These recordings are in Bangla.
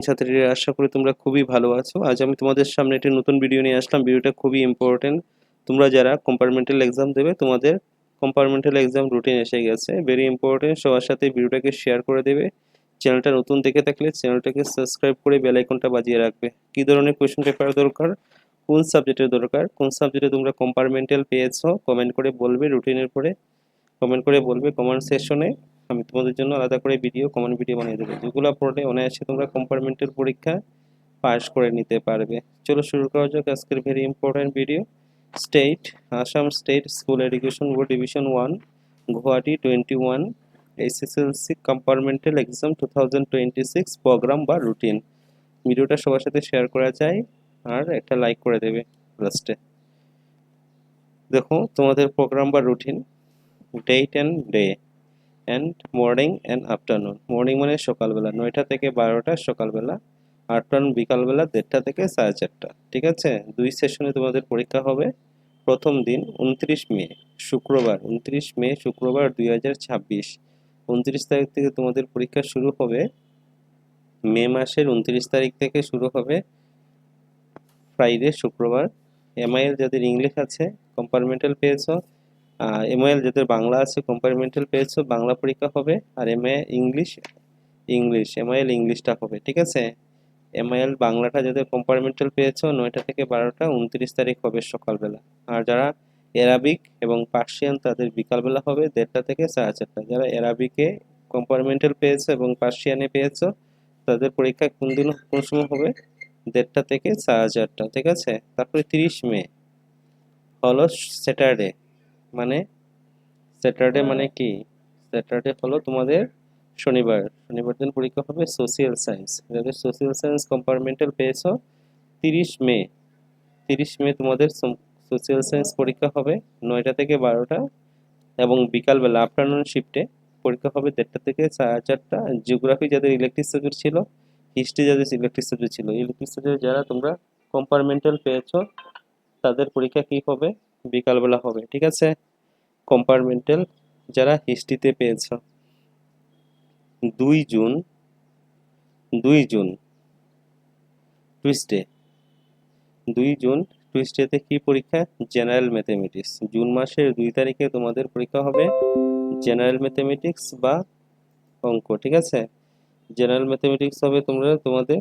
ছাত্রীরা আশা করি তোমরা খুবই ভালো আছো। আজ আমি তোমাদের সামনে একটি নতুন ভিডিও নিয়ে আসলাম। ভিডিওটা খুবই ইম্পর্টেন্ট। তোমরা যারা কম্পার্টমেন্টাল এক্সাম দেবে তোমাদের কম্পার্টমেন্টাল এক্সাম রুটিন এসে গেছে, ভেরি ইম্পর্টেন্ট। সবার সাথে ভিডিওটাকে শেয়ার করে দেবে। চ্যানেলটা নতুন দেখে থাকলে চ্যানেলটাকে সাবস্ক্রাইব করে বেল আইকনটা বাজিয়ে রাখবে। কী ধরনের কোয়েশ্চেন পেপার দরকার, কোন সাবজেক্টের দরকার, কোন সাবজেক্টে তোমরা কম্পার্টমেন্টাল পেয়েছো কমেন্ট করে বলবে। রুটিনের পরে কমেন্ট করে বলবে কমেন্ট সেকশনে। আমি তোমাদের জন্য আলাদা করে কমেন্ট ভিডিও বানিয়ে দেবো, যেগুলো পড়লে অনায়াসে তোমরা কম্পার্টমেন্টাল পরীক্ষা পাস করে নিতে পারবে। চলো শুরু করা যাক আজকের very important video. State, Assam state school education board division 1 Guwahati 21 SSLC compartmental exam 2026 program বা রুটিন। ভিডিওটা সবার সাথে শেয়ার করা যায় আর একটা লাইক করে দেবে লাস্টে। দেখো তোমাদের প্রোগ্রাম বা routine, date and day and morning and afternoon. Morning মানে সকালবেলা 9টা থেকে 12টা সকালবেলা, আফটারনুন বিকালবেলা 1:30টা থেকে 4:30। ঠিক আছে, 2 সেশনে তোমাদের পরীক্ষা হবে। প্রথম দিন 29 মে শুক্রবার, 29 মে শুক্রবার 2026। 29 তারিখ থেকে তোমাদের পরীক্ষা শুরু হবে। মে মাসের 29 তারিখ থেকে শুরু হবে, ফ্রাইডে শুক্রবার। এমআইএল যাদের ইংলিশ আছে কম্পার্টমেন্টাল পেয়েছো, এমআইএল যাদের বাংলা আছে কম্পার্টমেন্টাল পেয়েছো বাংলা পরীক্ষা হবে। আর এমআইএল ইংলিশটা হবে। ঠিক আছে, এমআইএল বাংলাটা যাদের কম্পার্টমেন্টাল পেয়েছো 9টা থেকে 12টা 29 তারিখ হবে সকালবেলা। আর যারা অ্যারাবিক এবং পার্সিয়ান তাদের বিকালবেলা হবে 1:30টা থেকে 4:30। যারা অ্যারাবিকে কম্পার্টমেন্টাল পেয়েছো এবং পার্সিয়ানে পেয়েছো তাদের পরীক্ষা কোন সময় হবে, 1:30টা থেকে 4:30। ঠিক আছে, তারপরে 30 মে হলো স্যাটারডে। মানে স্যাটারডে মানে কি, স্যাটারডে হলো তোমাদের শনিবার। শনিবার দিন পরীক্ষা হবে সোশিয়াল সায়েন্স। যাদের সোশিয়াল সায়েন্স কম্পার্টমেন্টাল পেয়েছো 30 মে, 30 মে তোমাদের সোশিয়াল সায়েন্স পরীক্ষা হবে 9টা থেকে 12টা এবং বিকালবেলা আফটারনুন শিফটে পরীক্ষা হবে 1:30টা থেকে 4:30। জিওগ্রাফি যাদের ইলেকটিভ সাবজেক্ট ছিল, হিস্ট্রি যাদের ইলেকটিভ সাবজেক্ট ছিল, ইলেকটিভ সাবজেক্ট যারা তোমরা কম্পার্টমেন্টাল পেয়েছো তাদের পরীক্ষা কি হবে, বিকালবেলা হবে। ঠিক আছে, কম্পার্টমেন্টাল যারা হিস্ট্রিতে পেয়েছো 2 জুন, 2 জুন টুইসডে, 2 জুন টুইসডেতে কি পরীক্ষা, জেনারেল ম্যাথমেটিক্স। জুন মাসের 2 তারিখে তোমাদের পরীক্ষা হবে জেনারেল ম্যাথমেটিক্স বা অঙ্ক। ঠিক আছে, জেনারেল ম্যাথমেটিক্স হবে তোমাদের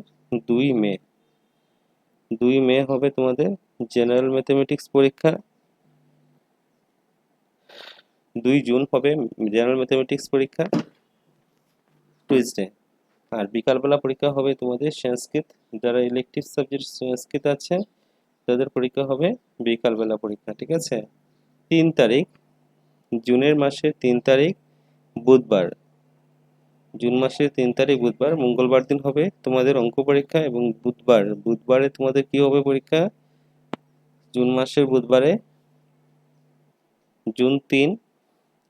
2 মে, 2 মে হবে তোমাদের জেনারেল ম্যাথমেটিক্স পরীক্ষা। 2 জুন হবে জেনারেল ম্যাথমেটিক্স পরীক্ষা টুইসডে। আর বিকালবেলা পরীক্ষা হবে তোমাদের সংস্কৃত। যারা ইলেকটিভ সাবজেক্ট সংস্কৃত আছে তাদের পরীক্ষা হবে বিকালবেলা পরীক্ষা। ঠিক আছে, 3 তারিখ জুনের মাসের 3 তারিখ বুধবার, জুন মাসের 3 তারিখ বুধবার, মঙ্গলবার দিন হবে তোমাদের অঙ্ক পরীক্ষা এবং বুধবারে তোমাদের কি হবে পরীক্ষা, জুন মাসের বুধবারে জুন 3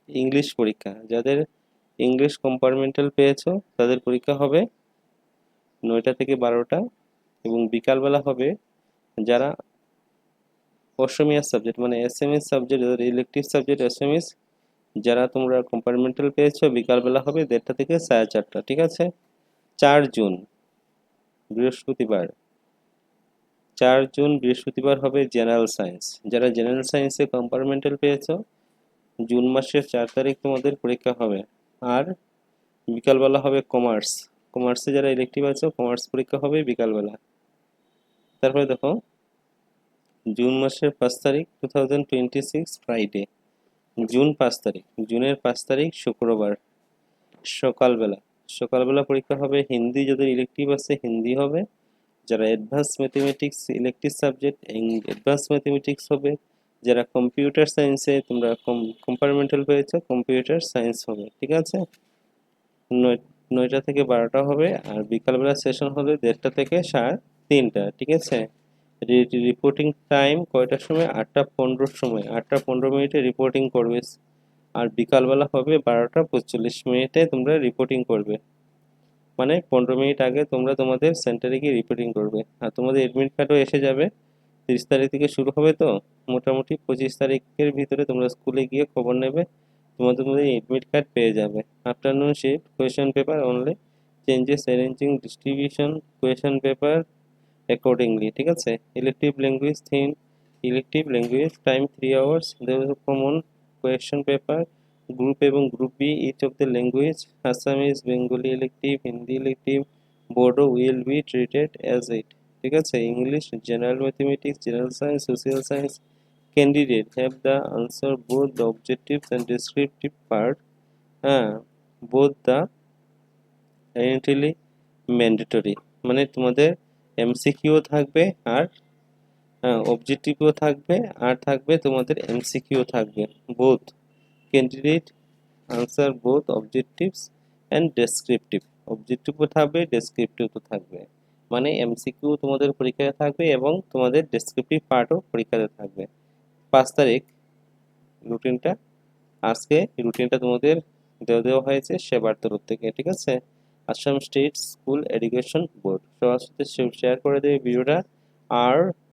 ইংলিশ পরীক্ষা। যাদের ইংলিশ কম্পার্টমেন্টাল পেয়েছো তাদের পরীক্ষা হবে 9টা থেকে 12টা এবং বিকালবেলা হবে যারা অসমিয়া সাবজেক্ট মানে এসএমএস সাবজেক্ট, যাদের ইলেকটিভ সাবজেক্ট এসএমএস যারা তোমরা কম্পার্টমেন্টাল পেয়েছো বিকালবেলা হবে 1:30টা থেকে 4:30। ঠিক আছে, 4 জুন বৃহস্পতিবার, 4 জুন বৃহস্পতিবার হবে জেনারেল সায়েন্স। যারা জেনারেল সায়েন্সে কম্পার্টমেন্টাল পেয়েছো জুন মাসের 4 তারিখ তোমাদের পরীক্ষা হবে। আর বিকালবেলা হবে কমার্স, কমার্সে যারা ইলেকটিভ আছো কমার্স পরীক্ষা হবে বিকালবেলা। তারপরে দেখো জুন মাসের 5 তারিখ 2026 ফ্রাইডে, জুন 5 তারিখ, জুনের 5 তারিখ শুক্রবার সকালবেলা, সকালবেলা পরীক্ষা হবে হিন্দি। যাদের ইলেকটিভ আছে হিন্দি হবে। যারা advance mathematics elective subject advance mathematics হবে। যারা কম্পিউটার সায়েন্সে তোমরা কম্পার্টমেন্টাল পেয়েছো কম্পিউটার সায়েন্স হবে। ঠিক আছে, 9টা থেকে 12টা হবে আর বিকালবেলা সেশন হবে 1:30টা থেকে 3:30। ঠিক আছে, রিপোর্টিং টাইম কয়টার সময়, 8:15 সময়, 8:15 রিপোর্টিং করবে। আর বিকালবেলা হবে 12:45 তোমরা রিপোর্টিং করবে। মানে 15 মিনিট আগে তোমরা তোমাদের সেন্টারে গিয়ে রিপোর্টিং করবে। আর তোমাদের এডমিট কার্ডও এসে যাবে। 30 তারিখ থেকে শুরু হবে, তো মোটামুটি 25 তারিখের ভিতরে তোমরা স্কুলে গিয়ে খবর নেবে, তোমাদের এডমিট কার্ড পেয়ে যাবে। Afternoon shift question paper only, changes arranging distribution question paper accordingly, ঠিক আছে। Elective language theme, elective language time 3 hours, common question paper group এবং group B each of the language, Assamese, Bengali elective, Hindi elective, Bodo will be treated as it, ঠিক আছে। English, general mathematics, general science, social science candidate have the answer both the objective and descriptive part, হ্যাঁ, বোথ দ্য আইডেন্টিলি ম্যান্ডেটরি, মানে তোমাদের এমসিকিউ থাকবে আর অবজেক্টিভও থাকবে আর থাকবে তোমাদের এমসিকিউ থাকবে। Both candidate answer both objectives and descriptive, অবজেক্টিভও থাকবে ডেসক্রিপটিভও থাকবে, মানে এমসিকিউ তোমাদের পরীক্ষায় থাকবে এবং তোমাদের ডেসক্রিপটিভ পার্টও পরীক্ষাতে থাকবে। 5 তারিখ রুটিনটা, আজকে রুটিনটা তোমাদের দেওয়া হয়েছে সেবার তরফ থেকে, ঠিক আছে। Assam state school education board সবার সাথে শেয়ার করে দেবে ভিডিওটা। আর